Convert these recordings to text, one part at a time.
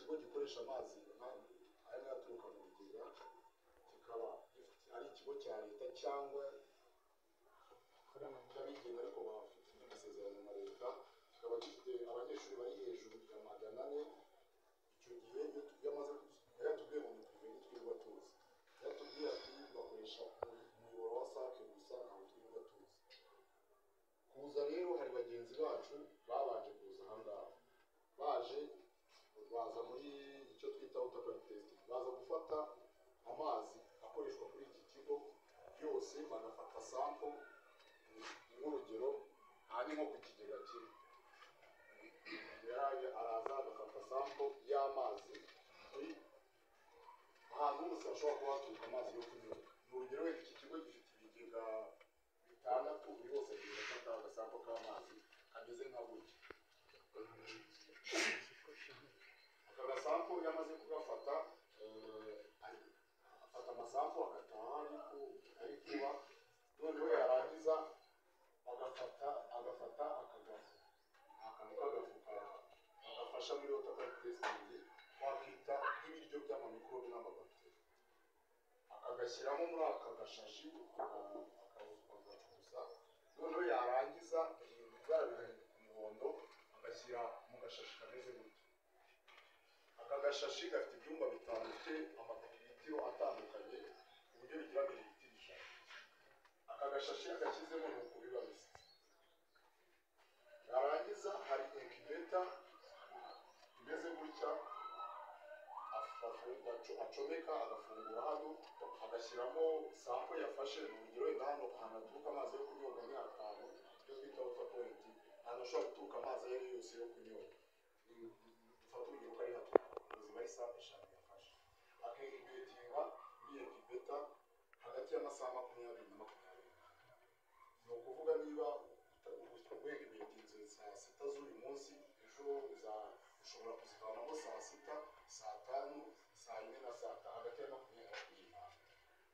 ikigo gikoresha amazi ari aturuka mu bigega kikaba ari ikigo cya leta cyangwa cy'abigenga ariko bafite amasezerano na leta, kikaba gifite abanyeshuri bari hejuru ya 400. icyo gihe iyo amaze yatubwiye ngo nitwe twirirwa tuzi, yatubwiye ati bakoresha umuyoboro wa sake gusa ntabwo twirirwa tuzi. Kuza rero hari bagenzi bacu babanje kuza ahangaha, baza muri icyo twita water quality testing, baza gufata amazi akoreshwa kuri iki kigo yose, bagafata sample nk'urugero ari nko ku kigega kimwe, araza agafata sample y'amazi ahantu hose hashobora kuba haturuka amazi yo kunywa. Ni urugero wenda iki kigo gifite ibigega 6, buri hose agiye gufata agasample k'amazi kameze nka gutya. aka gasample yamaze kugafata afata amasample agataha ari kuba, noneho yarangiza agafata akagafu, akantu k'agafu agafasha muri water quality testing, wakita nk'ibiryo by'amamikrobe n'amabakiteri, akagashyiramo muri aka gashashi akagacugusa, noneho yarangiza ibara bigahinduka umuhondo, agashyira mu gashashi kameze gutya. aka gashashi gafite ibyumba 5 bifite amamililitiro atandukanye ku buryo bigira mililitiro 100. aka gashashi agashyizemo ni uko biba bisa. yarangiza hari incubator imeze gutya, acomeka agafungura hano, agashyiramo sample yafashe. ni urugero wenda hano ahantu haturuka amazi yo kunyobwa ni 5, ibyo twita water quality, ahantu hashobora guturuka amazi ayo ari yose yo kunyobwa. dufata urugero ko ari haturuka ubuzima ari sample 5 yafashe, akincubatinga muri incubator hagati y'amasaha 20 na 24. ni ukuvuga niba wincubatinze saa 6 z'uyu munsi, ejo ushobora kuzivanamo saa 6, saa 5, saa 4 na saa 5, hagati ya 20 na 25.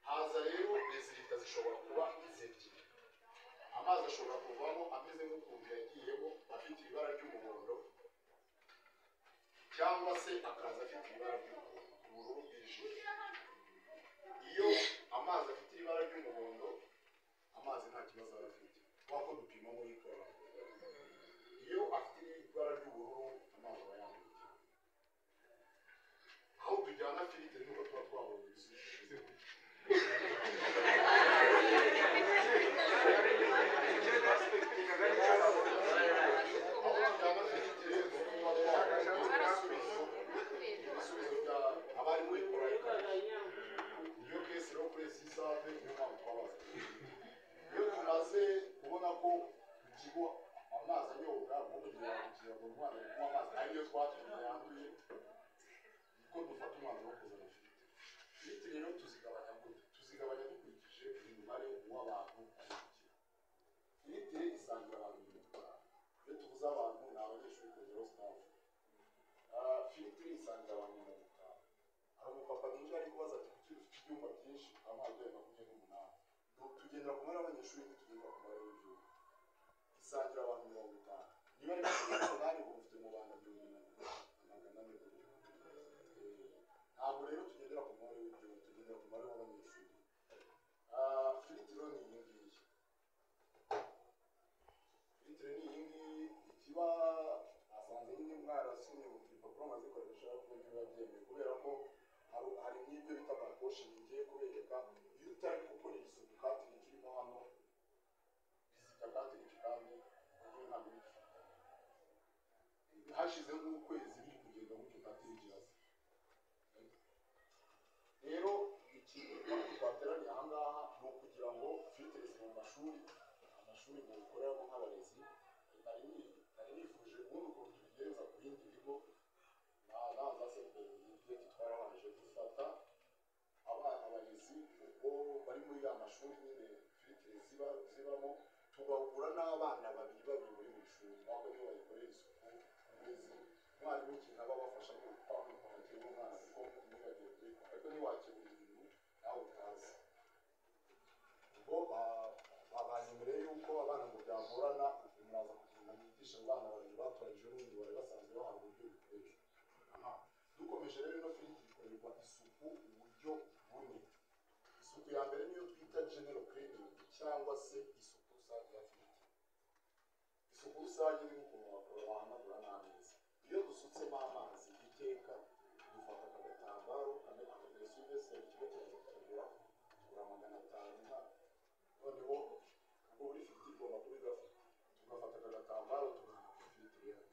haza rero resulta zishobora kuba ebyiri. amazi ashobora kuvamo ameze nk'ukuntu yagiyemo afite ibara ry'umuhondo, cyangwa se akaza afite ibara ry'ubururu bwijimye. iyo amazi afite ibara ry'umuhondo, amazi nta kibazo aba afite, wako dupima muri ikora. iyo afite ibara ry'ubururu, amazi aba yanduye. aho tujyana filtre nuko tuba twabonye ibisubizo. abari muri ikora niyo kesi rero kuri sisave niyo mpamvu twabaza. iyo tumaze kubona ko ku kigo amazi anyobwa mu kugira ngo umwana kunywa amazi ariyo twatuma yanduye, niko dufata umwanzuro wo kuzana filtre. rero tuzigabanya gute? tuzigabanya dukurikije umubare w'abantu ari ku kigo. filtre isangira abantu 50. iyo tuvuze abantu ni abanyeshuri kugeraho staff. filtre isangira abantu 50. hari umupapa ninjye ari kubaza ati kuki dufite ibyumba byinshi amazi ya 28. tugendera ku mubare w'abanyeshuri, tugendera ku mubare w'ibyumba. isangira abantu 50. niba ari umunani ngo mufite mu bana 400 gutyo. ntabwo rero tugendera ku mubare w'ibyumba, tugendera ku mubare w'abanyeshuri. filtre rero ni iyi ngiyi. filtre ni iyi ngiyi. ikiba asanze nyine mwarasomye mu bipapuro maze koresha ariko biba byemewe, kubera ko hari n'ibyo bita bakoshi ngiye kubereka. iyo utari gukorera isuku katiri kirimo hano, bizita katiri kandi uburyo ntabwo bifite. hashize nk'ukwezi biri kugenda gutyo katiri kiraza. rero ikintu twateraniye aha ngaha ni ukugira ngo filtre mu amashuri mu bikoreramo nk'abarezi. nari nifuje ubundi ukuntu tubigenza ku bindi bigo naza se ibyo twarahaje dufata abarezi ubwo bari muri ya mashuri nyine filtre zibamo, tugahugura n'abana babiri muri buri shuri, ntabwo niyo bayikorera isuku umwezi. umwarimu ikintu aba abafasha ni ukupanga kwakira umwana kuko ntibagiye kubikora, ariko ntiwakebura ibintu nawe utazi. ubwo babanyemereye yuko abana ngo byagorana muraza kugira mwigisha abana babiri batoranyije n'ubundi bari basanzwe bahabwa uburyo bikoreshwa. dukomeje rero ino firiti ikorerwa isuku uburyo bune. Isuku ya mbere niyo twita general cleaning cyangwa se isuku rusange ya firiti. Isuku rusange ni ukuntu wahanagura n'ameza. Iyo dusutsemo amazi iteka dufata agatambaro akadesuve se kigo cyangwa kugura $500 noneho ubwo buri firiti igomba kuba igafite tugafata agatambaro tugahanagura firiti yacu.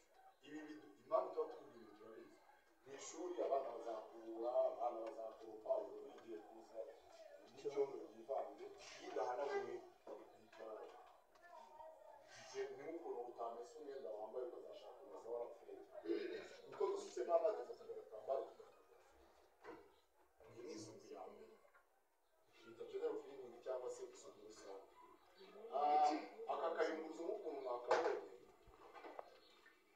Ibi impamvu tuba tubwira turabizi mu ishuri abana bazakura abana bazakoropa uburyo igiye kuza n'icyondo yivanze yidahanaguye n'ukuntu utamesa umwenda wambaye ukazashaka umaze warapfuye uko dusutsemo amazi dufata agatambaro iyi ni isuku ya mbere twita general cleaning cyangwa se isuku rusange. Aka kayunguruzo nk'ukuntu mwakabonye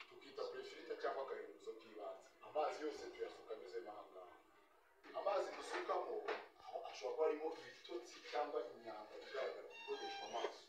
tukita prefirite cyangwa akayunguruzo k'ibanze. Amazi yose tuyasuka anyuzemo aha ngaha. Amazi dusukamo ashobora kuba arimo ibitotsi cyangwa imyanda igaragara ikoreshwa amazi.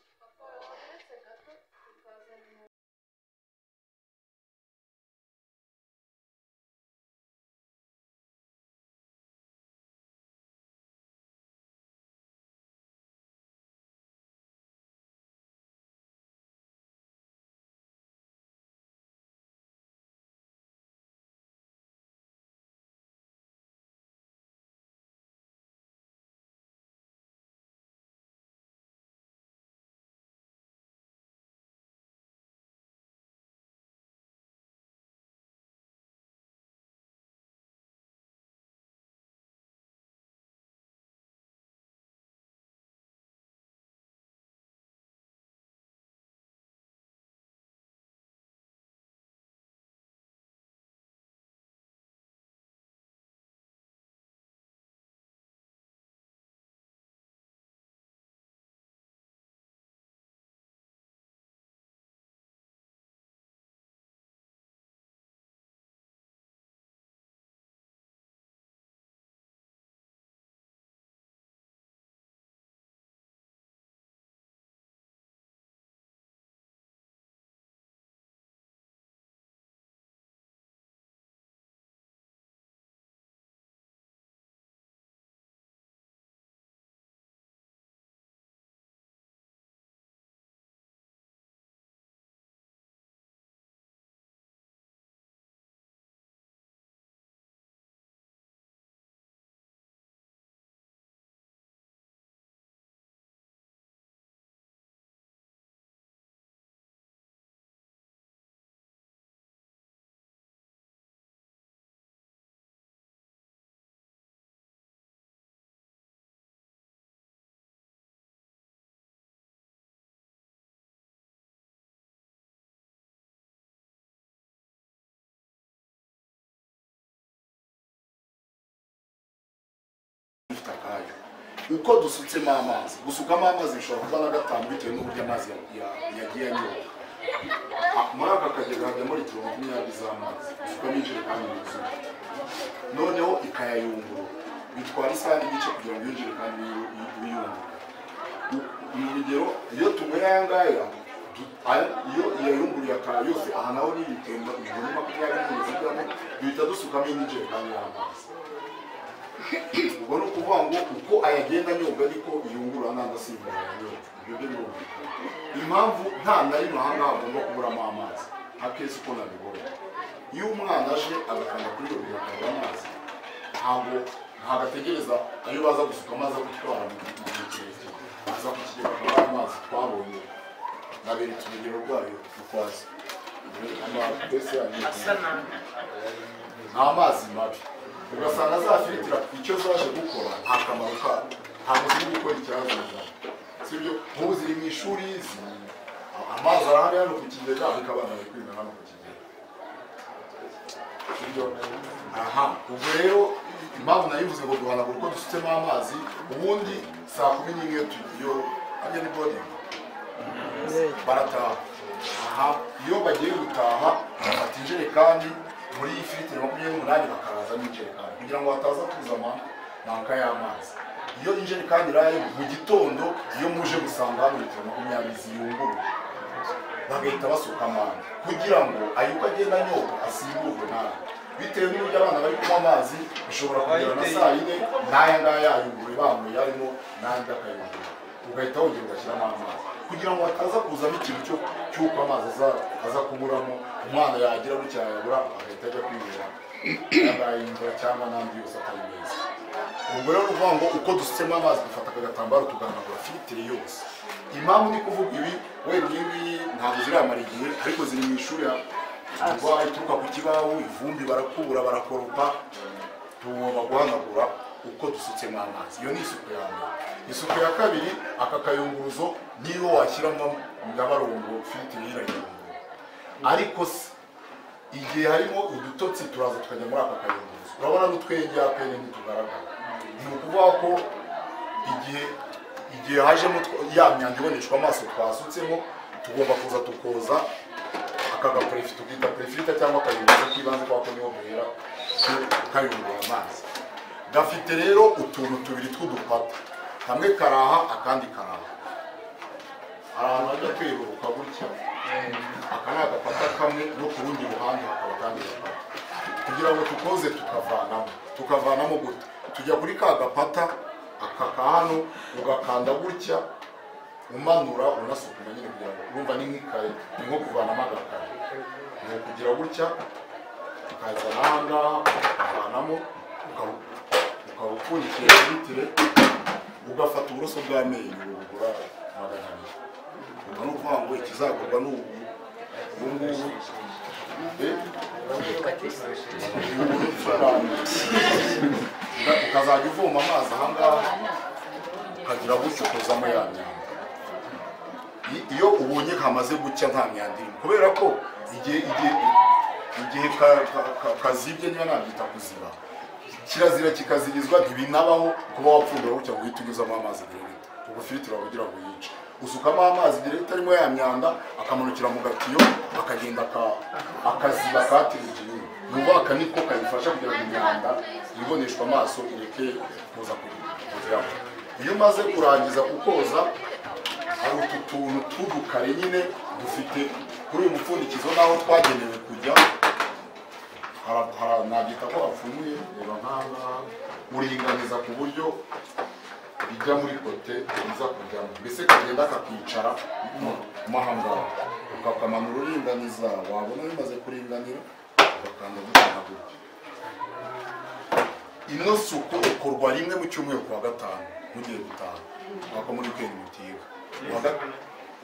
Uko dusutsemo amazi gusukamo amazi bishobora kuba n'agatanu bitewe n'uburyo amazi yagiye anyura. Muri aka kagega hajyamo litiro 20 z'amazi usukamo injerekani yuzuye noneho ikayayungurura bitwara isaha n'igice kugira ngo injerekani yiyungurure. Mu rugero iyo tunyweye aya ngaya iyo yayunguriye akaya yose aha naho ni litiro 20 zigamo duhita dusukamo injerekani y'amazi. Ubwo no kuvuga ngo uko ayagenda nyoga niko yungurura nanda simbura yanyoga. Ibyo byo ngo impamvu nta nari mahanga agomba kuburamo amazi akese uko nabibona. Iyo umwana aje agakanda kuri yo bikaba amazi ntabwo ntagategereza ayo baza gusuka amazi gutwara mu kirere aza kukigera kwa amazi twabonye naberetse urugero rwayo ukwazi amazi pese nta amazi mabi ugasanga za filtira icyo zaje gukora nta kamaro ka ntabwo ziri gukora icyazaza sibyo nk'ubu ziri mu ishuri amazi arahari hano ku kigega bikabana bikwina hano ku kigega sibyo. Aha ubwo rero impamvu nayivuze ngo duhanagura uko dusutsemo amazi ubundi saa 11 tugiyo ajya ni boarding barataha. Aha iyo bagiye gutaha bafata injerekani muri filtire 28 bakaza n'injerekani kugira ngo bataza kuzama nanka y'amazi. Iyo injerekani iraye mu gitondo iyo muje gusanga hano litiro 20 ziyungurura bagahita basuka amazi kugira ngo ayuko agenda nyoga asimburwe nawe bitewe n'uburyo abana bari kunywa amazi bishobora kugera na saa yine n'aya ngaya yayungure bamuye arimo n'andi akayungura ugahita wongera ugashyiramo amazi kugira ngo hataza kuzamo ikintu cy'uko amazi aza kuburamo umwana yagira gutya yabura agahita ajya kwibera yambaye imvura cyangwa n'andi yose atari meza. Ubwo rero uvuga ngo uko dusitsemo amazi dufata agatambaro tugahanagura filitire yose. Impamvu ni kuvuga ibi wenda ibi ntabwo ziramara igihe ariko ziri mu ishuri indwara ituruka ku kibaho ivumbi barakubura barakoropa tugomba guhanagura uko dusitsemo amazi. Iyo ni isuku ya mbere. Isuku ya kabiri aka kayunguruzo niyo washyiramo ndabarungo filitire y'irayungurura ariko igihe harimo udutotsi turaza tukajya muri aka kayunguruzo urabona n'utwenge apene ntitugaragara. Ni ukuvuga ko igihe hajemo ya myanda iboneshwa amaso twasutsemo tugomba kuza tukoza aka gaprefite tukita prefite cyangwa akayunguruzo k'ibanze kwa ko niho guhera kayungurura amazi. Gafite rero utuntu tubiri tw'udupata kamwe karaha akandi karaha ahantu hajya kwiruruka gutya aka ni agapata kamwe no ku rundi ruhande hakaba kandi gapata kugira ngo tukoze tukavanamo gute tujya kuri ka gapata aka hano ugakanda gutya umanura unasukuma nyine kugira ngo urumva ni nk'ikaye ni nko kuvanamo agakaye ni kugira gutya ukazana aha ngaha ukavanamo ukawupfundikira filitire ugafata uburoso bw'amenyo bugura magana abiri. Ubwo ni ukuvuga ngo ikizagurwa ni ubu ngubu ukazajya uvoma amazi aha ngaha ukagira gutyo ukozamo ya myanda. Iyo ubonye hamaze gucya nta myanda irimo kubera ko igihe kazibye niba nabyita kuziba kirazira kikazirizwa ntibinabaho kuba wapfundura gutya ngo uhite unyuzamo amazi direct. Ubwo filitire wagira ngo yice usukamo amazi direct arimo ya myanda akamanukira mu gatiyo akagenda akaziba katirije nuba akaniko kayifasha kugira ngo imyanda iboneshwa amaso ireke kuza kujyamo. Iyo umaze kurangiza kukoza hari utu tuntu tw'udukare nyine dufite kuri uyu mupfundikizo naho twagenewe kujya nabyita ko hapfumuye reba nk'aha uringaniza ku buryo bijya muri kote biza kujyamo mbese kagenda kakicara mo aha ngaha ukakamanura uringaniza wabona bimaze kuringanira ugakanda gutya gutya. Ino suku ikorwa rimwe mu cyumweru kuwa gatanu mugiye gutaha wako muri weekend mutiga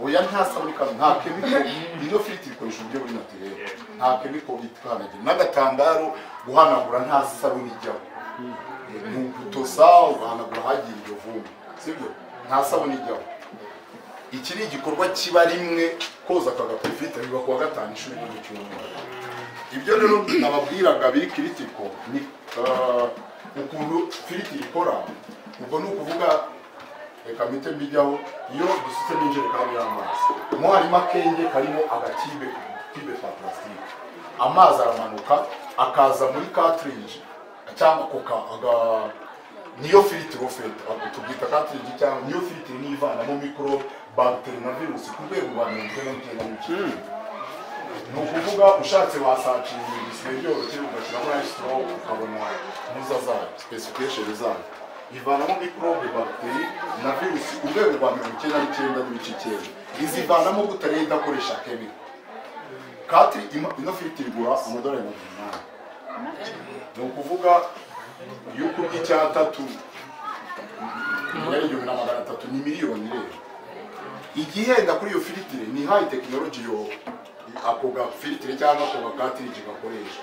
oya nta sabuni kandi nta chemical ino filitire ikoresha uburyo buri naturel nta chemical itwanagira n'agatambaro guhanagura nta sabuni ijyaho nukutosa uhanagura hagira iryo vumbi sibyo nta sabuni ijyaho. Iki ni igikorwa kiba rimwe koza aka gapefite biba kuwa gatanu ishuri mu cyumweru. Ibyo rero nababwiraga biri kiritiko ni ukuntu filitire ikora ubwo ni ukuvuga reka mpite mbijyaho iyo dusutse n'injerekani y'amazi mo harimo akenge karimo agatibe ka plastique amazi aramanuka akaza muri cartridge cyangwa niyo filitire ofete tubwita cartridge cyangwa niyo filitire n'ivanamo micro bacteria na virus ku rwego rwa 99. Ni ukuvuga ushatse wasacinga ibisibe byoroshye ugashyiramo straw ukabona muza zayo specification zayo ivanamo microbe bacteria na virus ku rwego rwa 99.9. Izivanamo gutarenda akoresha chemical kati ino filitire igura $8. Ni ukuvuga yuko icyatatu $300 ni miliyoni rero. Igihenda kuri iyo filitire ni high technology yo ako ga filitire cyangwa ako ga cartridge gakoresha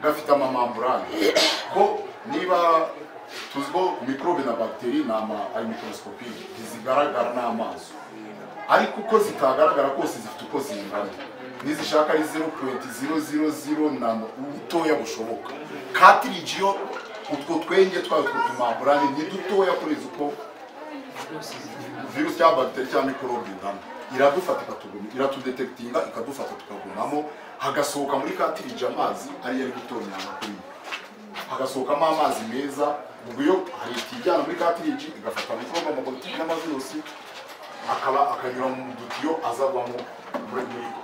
gafite amamamburane ko niba tuzgo microbe na bacteria ari microscopique zigaragara n'amaso ariko uko zitagaragara kose zifite uko zingana nizishaka ari 0.000 nano utoya bushoboka. Cartridge yo utwo twenge twayo tw'amamburane ni dutoya kuri uko virus cyangwa bacteria cyangwa microbe ingana iradufata ikatuguma iratudetectinga ikadufata tukagumamo hagasohoka muri cartridge amazi ari yari gutonyana kuri hagasohokamo amazi meza ubwo yo hari ikijyana muri cartridge igafata microbe amabolitiki n'amavirusi akanyura mu dutiyo azagwamo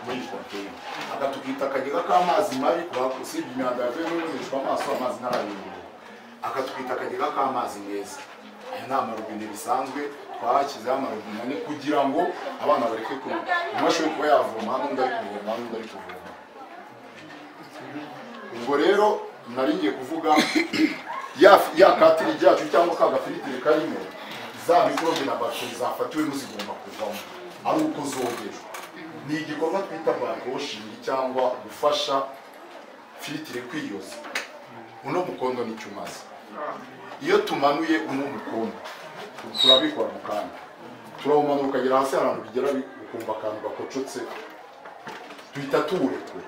muri konteyina akatukita akagega k'amazi mabi usibye imyanda yavuye n'ubunyishwa amaso amazi ntarayungurura akatukita akagega k'amazi meza. Aya ni amarobine bisanzwe twashyizeho amarobine ane kugira ngo abana bareke umwe ashobore kuba yavoma n'undi ari kuvoma n'undi ari kuvoma. Ubwo rero nari ngiye kuvuga ya katiri ryacu cyangwa ka gafilitire karimo za mikorobe na bakiteri zafatiwemo zigomba kuvamo ari uko zogejwe. Ni igikorwa twita backwashing cyangwa gufasha filitire kwiyoza. Uno mukondo ni cyumaze. Iyo tumanuye uno mukondo turabikora mu kanya turawumanura ukagera hasi ahantu bigera ukumva akantu gakocotse tuhita tuwurekura.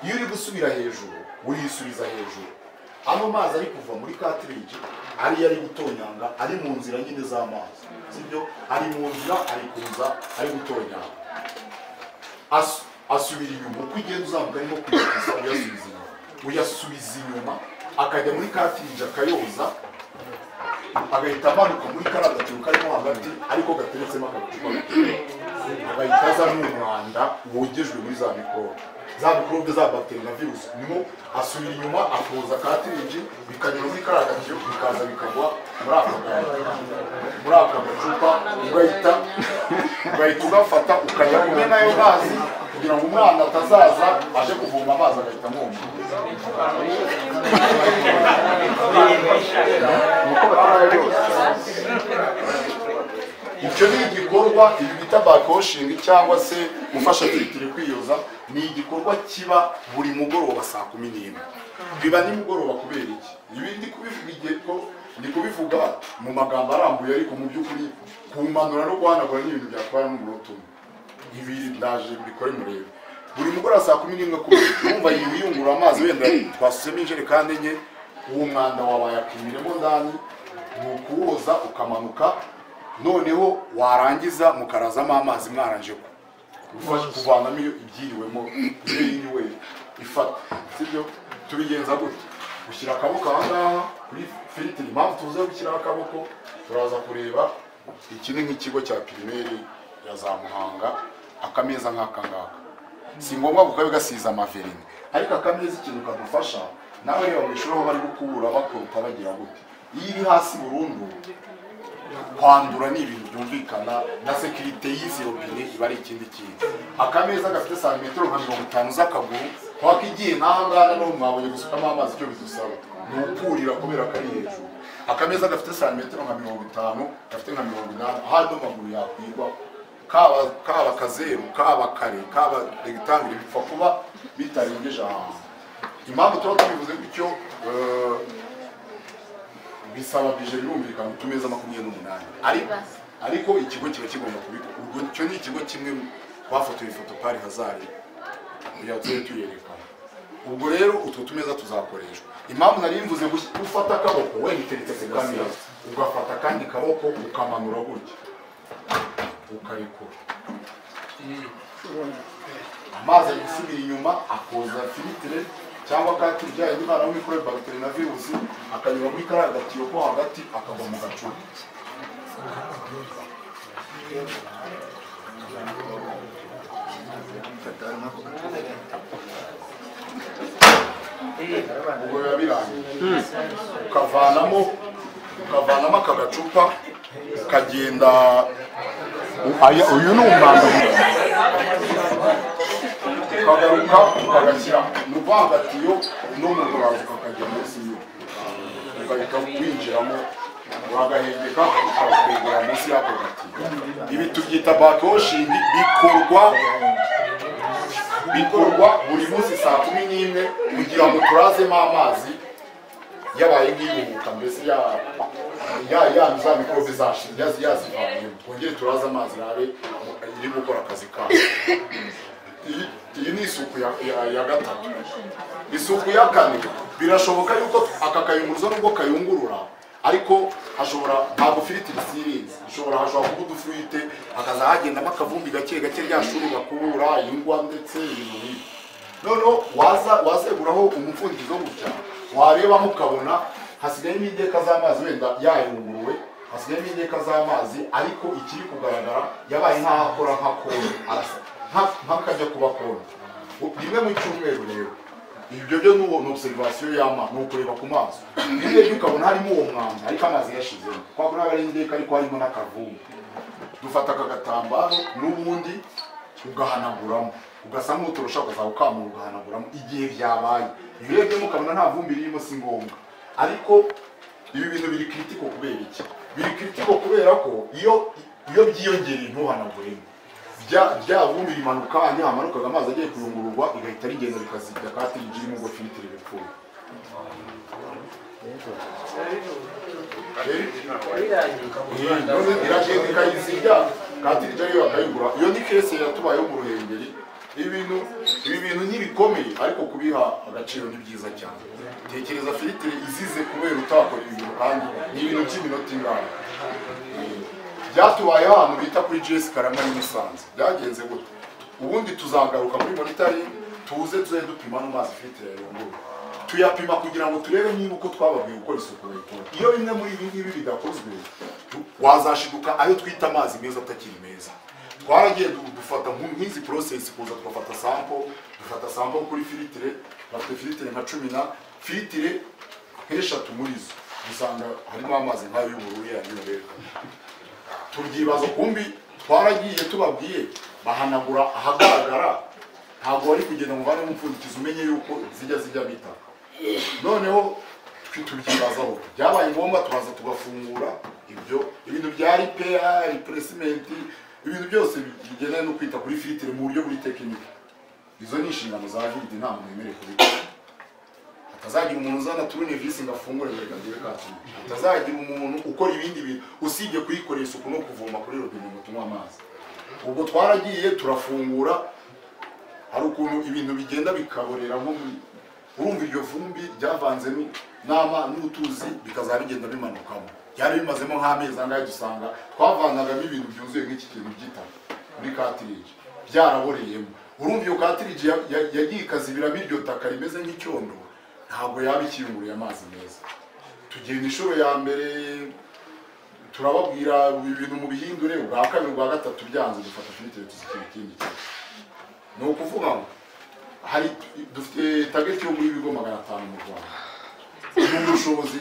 Iyo uri gusubira hejuru urisubiza hejuru. Ano mazi ari kuva muri cartridge ari gutonyanga ari mu nzira nyine z'amazi sibyo ari mu nzira ari kuza ari gutonyanga asubira inyuma uko igenda uzamuka arimo kugeza uyasubiza inyuma akajya muri cartridge akayoza agahita amanuka muri karagatiyo karimo hagati ariko gateretsemo akacupa agahita aza n'umwanda wogejwe muri za mikorobe za bakiteri na virusi nimo asubira inyuma akoza cartridge bikanyura muri karagatiyo bikaza bikagwa muri aka gacupa ugahita ugafata ukajya kumwe nayo mazi kugira ngo umwana atazaza aje kuvoma amazi agahita amwumva. Icyo ni igikorwa ibi bita backwashing cyangwa se gufasha filitire kwiyoza. Ni igikorwa kiba buri mugoroba saa 11. Biba ni mugoroba kubera iki? Ibi ndi kubivuga mu magambo arambuye ariko mu by'ukuri kumanura no guhanagura n'ibintu byatwara n'umunota umwe. Ibi ndaje mbikore murebe. Buri mugoroba saa 11 kumva yiyungura amazi wenda twasuzemo injerekani enye uwo mwanda wabaye akimiremo ndani nukuwoza ukamanuka noneho warangiza mukarazamo amazi mwaranje ufashe kuvanamo ibyiriwemo yiriwe ifata sibyo. Tubigenza gute? Gushyira akaboko ahangaha kuri filitire. Impamvu tuze gushyira akaboko turaza kureba iki ni nk'ikigo cya primaire ya za Muhanga akameza nk'aka ngaka si ngombwa kuko bigasiza amaverine ariko akameza ikintu kadufasha nawe reba mwishuro bari gukubura bakota bagira gute. Iyo iri hasi burundu kwandura ni ibintu byumvikana na sekirite y'izi robine iba ari ikindi kintu. Akameza gafite santimetero nka 50 z'akaguru kwako igiye n'ahangana no mwabonye gusukamo amazi cyo bidusaba ni ukurira kubera kari hejuru. Akameza gafite santimetero nka 50 gafite nka 80 hano maguru yakwirwa kaba kazeru kaba kare kaba rectangle bipfa kuba bitarengeje ahantu. Impamvu tuba tubivuze bityo bisaba bije birumvikana utumeza 28 ariko ikigo kiba kigomba kubikora. Ubwo cyo ni ikigo kimwe bafotoye ifoto pari hazari kugira tuyerekana. Ubwo rero utwo tumeza tuzakoreshwa. Impamvu nari mvuze gufata akaboko we niteretse ku kamera ugafata kandi kaboko ukamanura gutya ukarekura amazi gusubira inyuma akoza filitire cyangwa katirya indwara y'imikorobe bakiteri na virusi akanyura muri karagatiyo ko hagati akagwa mu gacupa. Ubwo yabirangiye ukavanamo aka gacupa ukagenda uyu ni umwanda ukagaruka ukagashyira mu vangatiyo no mu buraza ukajya munsi yo ugahita winjiramo uragahengeka ukakwegera munsi y'ako gatiyo. Ibi tubyita backwashing bikorwa buri munsi saa 11 kugira ngo turazemo amazi yabaye nk'iyubuka mbese za mikorobe yazivanye twongere turaza amazi rabe iri gukora akazi kayo. Iyi ni isuku ya gatatu. Isuku ya kane birashoboka yuko aka kayunguruzo nubwo kayungurura ariko hashobora ntabwo filitire sirinzi hashobora kuba udufurite hakaza hagendamo akavumbi gake gake rya shuri bakubura ingwa ndetse ibintu nk'ibi. Noneho wazeguraho umupfundikizo gutya warebamo ukabona hasigayemo indeka z'amazi wenda yayunguruwe hasigayemo indeka z'amazi ariko ikiri kugaragara yabaye nk'aho akora nka kona arasa nk'akajya kuba kona rimwe mu cyumweru rero ibyo byo ni observation y'amazi ni ukureba ku maso niba ukabona harimo uwo mwanda ariko amazi yashizemo kwako n'abari indeka ariko harimo n'akavumbi dufata aka gatambaro n'ubundi ugahanaguramo ugasa nk'uturusha ukaza ukamura ugahanaguramo igihe byabaye iyo urebye ukabona nta vumbi ririmo si ngombwa ariko ibi bintu biri kritiko kubera iki biri kritiko kubera ko iyo byiyongereye ntuhanaguremo bya vumbi rimanuka hamanukaga amazi agiye kuyungururwa igahita rigenda rikazibya cartridge irimo ngo filtre bipfuye iragenda ikayizibya cartridge ariyo bakayigura iyo ni kese yatubayeho mu Ruhengeri ibi bintu ntibikomeye ariko kubiha agaciro ni byiza cyane tekereza filtre izize kubera utakora ibintu kandi ni ibintu by'iminota ingana byatubayeho ahantu bita kuri Jesse Karama ni Musanze byagenze gute ubundi tuzagaruka muri monitoring tuze dupima n'amazi filtre yayungurura tuyapima kugira ngo turebe niba uko twababwiye gukora isuku bayikora iyo bimwe muri ibi ngibi bidakozwe wazashiduka ayo twita amazi meza atakiri meza twaragiye dufata nk'izi process kuza twafata sample kuri filtre bafite filtre nka 10 na filtre nk'eshatu muri zo usanga harimo amazi nk'ayo y'ubururu yanyu turyibazo kumbi twaragiye tubabwiye bahanagura ahagaragara ntabwo bari kugenda mu bane mupfundikiza umenye yuko zijya bita noneho tubyibazaho byabaye ngombwa turaza tugafungura ibintu bya repair replacement ibintu byose bigendanye no kwita kuri filtre mu buryo buri tekinike izo ni inshingano za Viridi nta muntu yemerewe kubikora atazagira umuntu uzana turunevisi ngo afungure bigandiwe kati atazagira umuntu ukora ibindi bintu usibye kuyikorera isuku no kuvoma kuri robine ngo tunywe amazi ubwo twaragiye turafungura hari ukuntu ibintu bigenda bikaborera nko urumva iryo vumbi ryavanze n'utuzi bikazaba bigenda bimanukamo byari bimazemo nk'amezi angahe dusanga twavanagamo ibintu byuzuye nk'iki kintu by'itaka muri cartridge byaraboreyemo urumva iyo cartridge yagiye ikazibiramo iryo taka rimeze nk'icyondo ntabwo yaba ikiyunguriye amazi meza tugenda inshuro ya mbere turababwira ibintu mu bihindure ubwa kabiri ubwa gatatu byanze dufata filtre tuzikira ikindi kintu ni ukuvuga ngo hari dufite target yo muri ibigo 500 mu Rwanda n'ubushobozi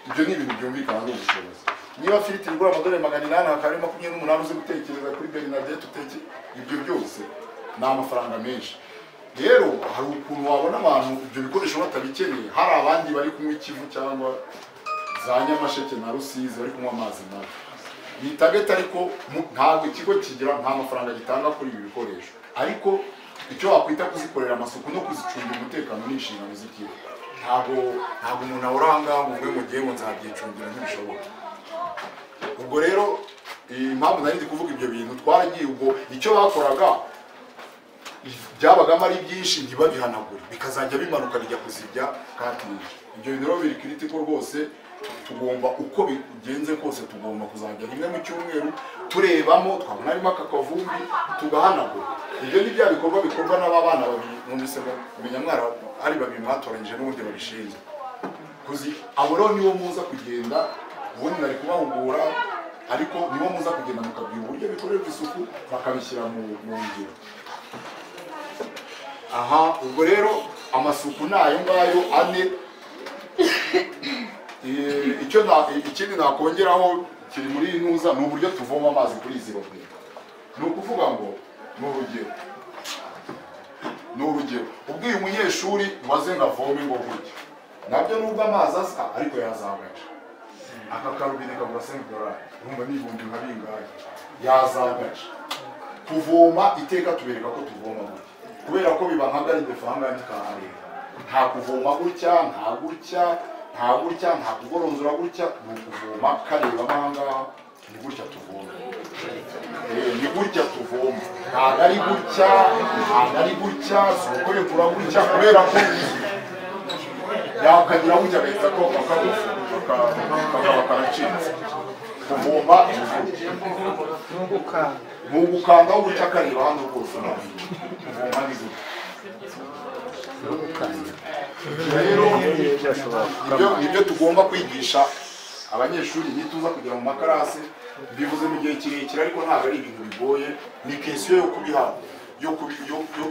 ibyo ni ibintu byumvikana n'ubushobozi niba filtre igura $800 hakari 28 uzi gutekereza kuri Bernadette uteke ibyo byose ni amafaranga menshi rero hari ukuntu wabona abantu ibyo bikoresho batabikeneye hari abandi bari kunywa ikivu cyangwa za Nyamasheke na Rusizi bari kunywa amazi nabi ni target ariko ntabwo ikigo kigira nta mafaranga gitanga kuri ibi bikoresho ariko icyo wakwita kuzikorera amasuku no kuzicungira umutekano n'inshingano z'ikigo ntabwo umuntu ahoranga ngo mu gihe ngo nzabyicungira ntibishoboka ubwo rero impamvu nari ndi kuvuga ibyo bintu twaragiye ubwo icyo bakoraga byabagamo ari byinshi ntibabihanagure bikazajya bimanuka bijya kuzibya cartridge ibyo bintu rero biri critical rwose tugomba uko bigenze kose tugomba kuzajya rimwe mu cyumweru turebamo twabona harimo akakavumbi tugahanagura ibyo ni bya bikorwa bikorwa n'abana babiri numvise kumenya mwara ari babiri mwatoranyije n'ubundi babishinzwe kuzi abo rero nibo muza kugenda ubundi nari kubahugura ariko nibo muza kugenda mukabwira uburyo bikorerwa isuku bakabishyira mu ngiro aha ubwo rero amasuku nayo ngayo ane ikindi nakongeraho kiri muri intuza ni uburyo tuvoma amazi kuri izi robine ni ukuvuga ngo ni urugero ubwiye umunyeshuri waze ngo avome ngo burya nabyo nubwo amazi asa ariko yazagaca aka karubine kagura $5 urumva n'ibihumbi nka bingahe yazagaca kuvoma iteka tubereka ko tuvoma burya kubera ko biba nka gari defanga n'ikahari nta kuvoma gutya nta kugoronzora gutya ni ukuvoma kareba ahangaha ni gutya tuvoma ntabwo ari gutya sokore kura gutya kubera ko yakagira gutya agahita ko kakaba karacitse kuvoma mu gukanda aho gutya kareba hano rwose kuvoma ni gutya rero nibyo tugomba kwigisha abanyeshuri nituza kugera mu makarasi bivuze mu gihe kirekire ariko ntabwo ari ibintu bigoye ni question yo kubiha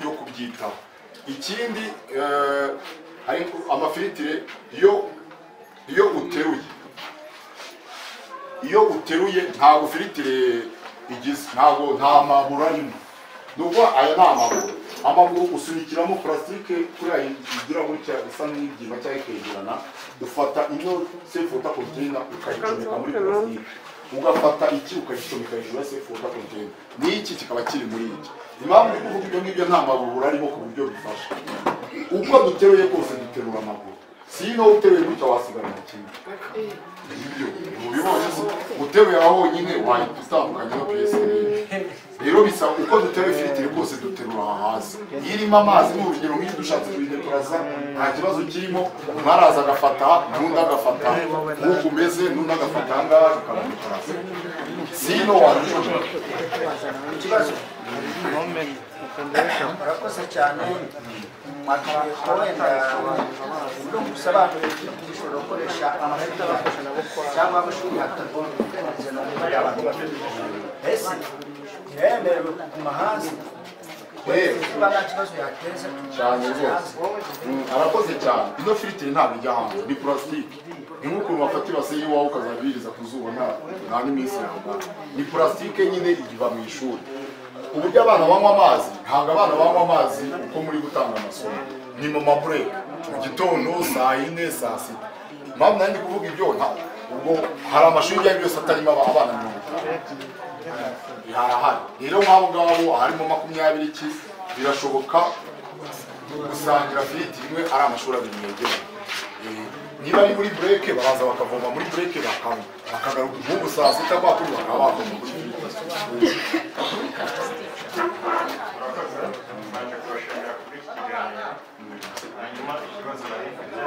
yo kubyitaho. Ikindi hari amafiritire iyo uteruye ntabwo firitire igize nta maburo arimo nubwo aya nta amaguru usunikiramo plastique kuri aya igira gutya isa nk'ibyima cyangwa ikegerana ufata ino safe water container ukayicomeka muri plastique ugafata iki ukayicomeka hejuru ya safe water container n'iki kikaba kiri muri iki. Impamvu yo kuvuga ibyo ngibyo nta maburo arimo ku buryo bifasha uko duteruye kose duterura amaguru sino uteruye gutya wasigara mu kintu ibyo ubibonye uteruye aho nyine wahita utandukanye no pese. Rero bisaba uko duteruye firitire kose duterura hasi irimo amazi n'urugero nk'iyo dushatse kuyidekuraza nta kibazo kirimo mwaraza agafata n'undi agafata nk'uko umeze n'undi agafata ahangaha bikabamukaraza sino wabishobora ikibazo murakoze cyane mwakwiye wenda uburyo busobanura dushobora gukoresha amavuta cyangwa amashuri atatu abantu ese ntibemerewe kuguma hasi kuba nta kibazo yateza cyane rwose. Arakoze cyane. Ino firitire ntabwo ijya hanze ni plastique ni nk'ukuntu bafata ibase y'iwawe ukazabiriza ku zuba nta n'iminsi yawe ni plastique nyine iva mu ishuri. Uburyo abana banywa amazi ntabwo abana banywa amazi uko muri gutanga amasomo ni mu mabureke mu gitondo saa yine saa sita. Mpamvu nari ndi kuvuga ibyo ubwo hari amashuri yayo yose atarimo abana 50 yarahari. Rero nk'abo ngabo harimo 20 birashoboka gusangira firiti imwe ari amashuri abiri yegeranye. Niba ari muri bureke baraza bakavoma muri bureke bakagaruka nk'ubu saa sita kwa kuri bakaba bakavoma muri firiti. hanyuma ikibazo nari mfite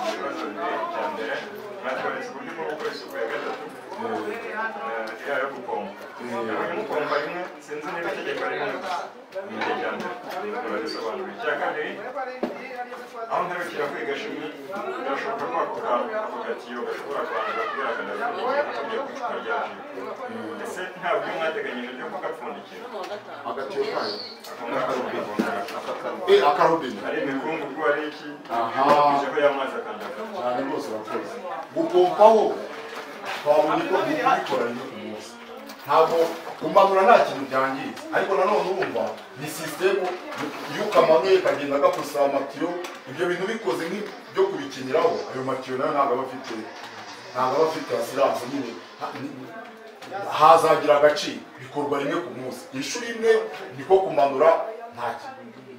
ikibazo cya mbere natweretse uburyo bwo gukora isuku ya gatatu iriya yo gupompa nabonye mupompa rimwe sinzi niba itegeko rimwe irya mbere barabisobanura. Icya kabiri aho ntarukira kwiga shimi birashoboka ko ako gatiyo gashobora kwandura kubera akandagiye ku icupa rya jibu. Ese nta buryo mwateganyije byo kugapfundikira agatiyo kayo akarobine akarobine ari imikungu kuko ari iki bije ko yamazi akandaka cyane rwose urakoze. Gupompaho twabonye ko dukora rimwe ku munsi ntabwo kumanura nta kintu byangiza ariko nanone urumva ni sisitemu iyo ukamanuye kagenda gakusanya amatiyo ibyo bintu bikoze nk'ibyo kubikiniraho ayo matiyo nayo ntabwo aba afite asiranse nyine hazagira agaciro bikorwa rimwe ku munsi. Ishuri imwe niko kumanura nta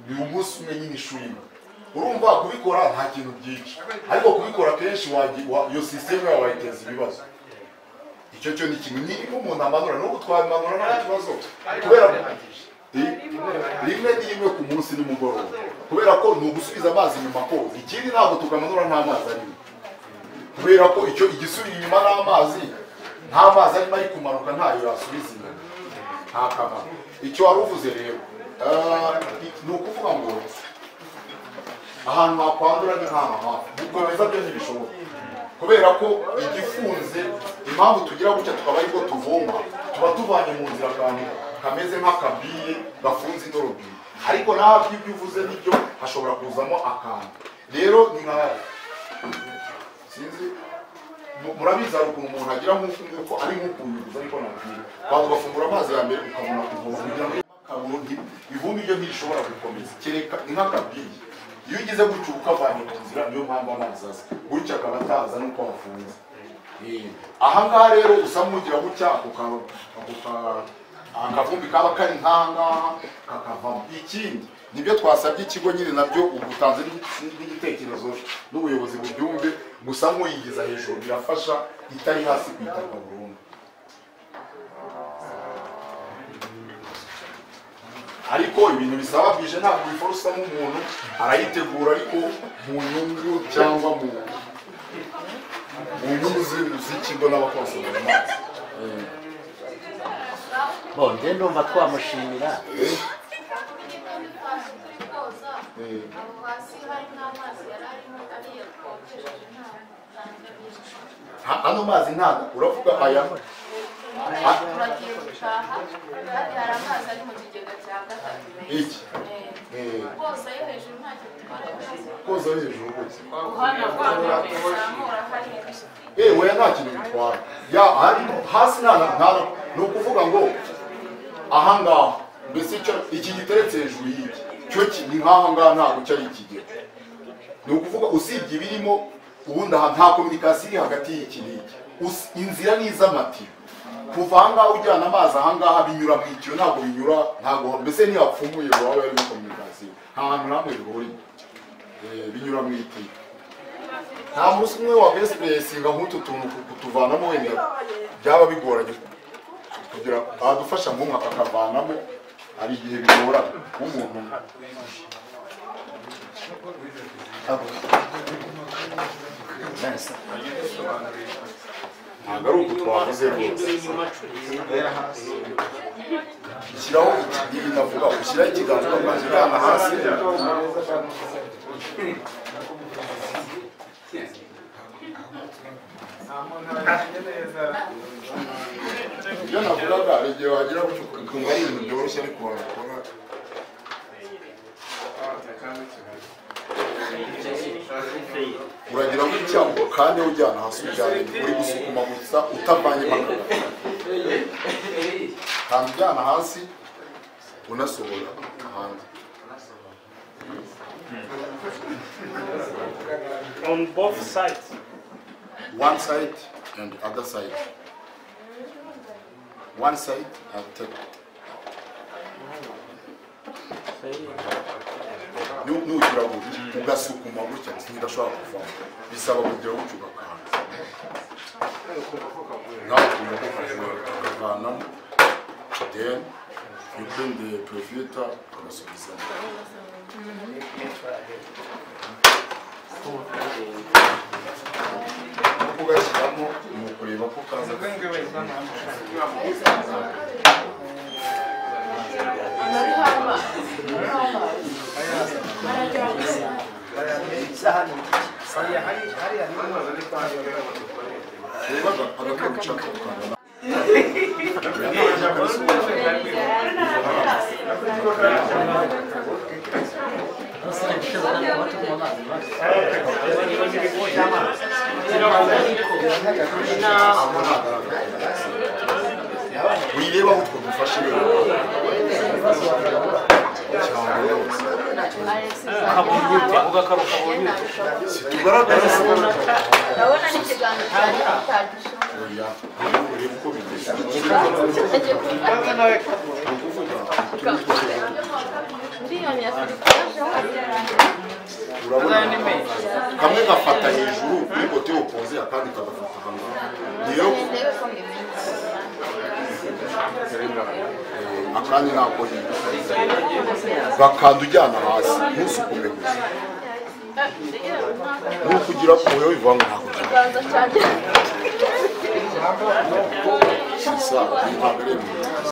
ni umunsi umwe nyine ishuri imwe urumva kubikora nta kintu byica ariko kubikora kenshi iyo sisitemu yawe wayiteza ibibazo. Icyo cyo ni kimwe niba umuntu amanura n'ubu twabimanura nta kibazo kubera rimwe ku munsi nimugoroba kubera ko ni ugusubiza amazi inyuma koza. Ikindi ntabwo tukamanura nta mazi arimo kubera ko icyo igisubira inyuma n'amazi nta mazi arimo ari kumanuka ntayo yasubiza inyuma nta kamaro. Icyo wari uvuze rero ni ukuvuga ngo ahantu hakwandura ni nk'aha hafi gukomeza byo ntibishoboka kubera ko igifunze impamvu tugira gutya tukaba ariko tuvoma tuba tuvanye mu nzira akantu kameze nk'akabiye gafunze indorobine ariko naho ibyo uvuze nibyo hashobora kuzamo akantu. Rero ni nka sinzi murabizi hari ukuntu umuntu agira nk'uko ari nk'ukuyuguza ariko nabwira abantu bafungura amazi ya mbere ukabona kuvoma kugira ngo kabundi ivumbi ryo ntishobora gukomeza kereka ni nk'akabiye iyo ugize gutyo ukavanye mu nzira niyo mpamvu amazi aza gutya akaba ataza nuko wafunze. Ahangaha rero usa nk'ugira gutya akavumbi kaba kari nkangaha kakavamo. Ikindi nibyo twasabye ikigo nyine nabyo ugutanze n'igitekerezo n'ubuyobozi bubyumve gusa nk'uyigiza hejuru birafasha itari hasi ku itaka burundu. Ariko ibintu bisaba bije ntabwo biforusa nk'umuntu arayitegura ariko mu nyungu cyangwa mu nyungu z'ikigo n'abakonsomera amazi. Bonde ndumva twamushimira ano mazi ntaga uravuga aya turagiye gutaha kandi hari amazi ari mu kigega cya gatatu iki rwose ayo hejuru ntacyo bitwara koza hejuru gutse uhana kwamura hariya weya nta kintu bitwara ya hasi nta ni ukuvuga ngo ahangaha mbese iki giteretse hejuru y'iki cyo ni nk'aha ngaha ntabwo cyari ikigega ni ukuvuga usibye ibirimo ubundi aha nta kominikasiyo iri hagati y'iki n'iki inzira ni iz'amatiyo kuva ahangaha ujyana amazi ahangaha binyura mu itiyo ntabwo binyura ntabwo mbese ntiyapfumuye ngo waba yarimo kominikasiyo nta hantu namwe bihuriye binyura mu itiyo nta munsi umwe wa esipuresinga nk'utu tuntu kutuvanamo wenda byaba bigoranye kugira adufasha nk'umwe akavanamo hari igihe bigorana nk'umuntu ntabwo ari uku twavuze rwose ushyiraho ibi navuga ushyiraho ikiganza ukajyana hasi ibyo navugaga hari igihe wagira ukumva ari ibintu byoroshye ariko wabikora uragira gutya kandi ujyana hasi ujyana uri gusukuma gusa utavanyemo akagari kandi ujyana hasi unasohora hanze on both sides. One side and the other side. One side and take. Nugira gutya ugasukuma gutya ntigashobora kuvamo bisaba kugira gutya ugakanza nawe ukavanamo then you bring the profiter ugasubizamo ugashyiramo ni ukureba ko kaza wireba utwo dufashe tugaragaza urabona n'ikiganza cyane oya ureba uko bimeze miliyoni ya sirikare urabona kamwe gafata hejuru kuri kote opoze akandi kagafata hano niyo akandi ntabwo bakanda ujyana hasi ntusukume gusa nukugira uyo bivanga ntabwo ikiganza cyane sisa ntabwo ari ibintu